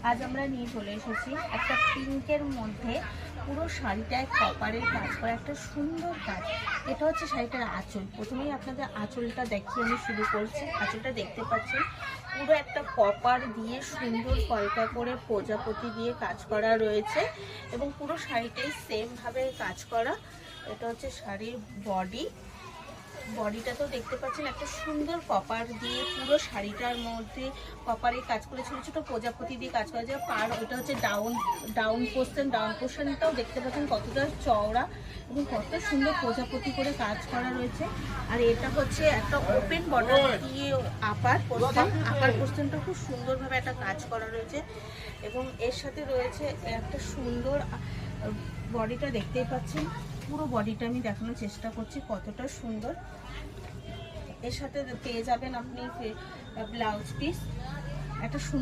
আজ আমরা নিয়ে চলে এসেছি একটা পিঙ্কের মধ্যে পুরো শাড়িটায় কপারের কাজ করা একটা সুন্দর কাজ। এটা হচ্ছে শাড়িটার আঁচল। প্রথমেই আপনাদের আঁচলটা দেখিয়ে আমি শুরু করছি। আঁচলটা দেখতে পাচ্ছেন পুরো একটা কপার দিয়ে সুন্দর কলকা করে প্রজাপতি দিয়ে কাজ করা রয়েছে এবং পুরো শাড়িটাই সেমভাবে কাজ করা। এটা হচ্ছে শাড়ির বডিটা তো দেখতে পাচ্ছেন একটা সুন্দর কপার দিয়ে পুরো শাড়িটার মধ্যে কপারের কাজ করে ছোটো ছোটো প্রজাপতি দিয়ে কাজ করা যায়। পার ওটা হচ্ছে ডাউন পোর্শনটাও দেখতে পাচ্ছেন কতটা চওড়া এবং কত সুন্দর প্রজাপতি করে কাজ করা রয়েছে। আর এটা হচ্ছে একটা ওপেন বর্ডার দিয়ে আপার পোর্শনটা খুব সুন্দরভাবে একটা কাজ করা রয়েছে এবং এর সাথে রয়েছে একটা সুন্দর বডিটা দেখতেই পাচ্ছেন। পুরো বডিটা আমি দেখানোর চেষ্টা করছি কতটা সুন্দর। এর সাথে পেয়ে যাবেন আপনি ব্লাউজ পিস একটা সুন্দর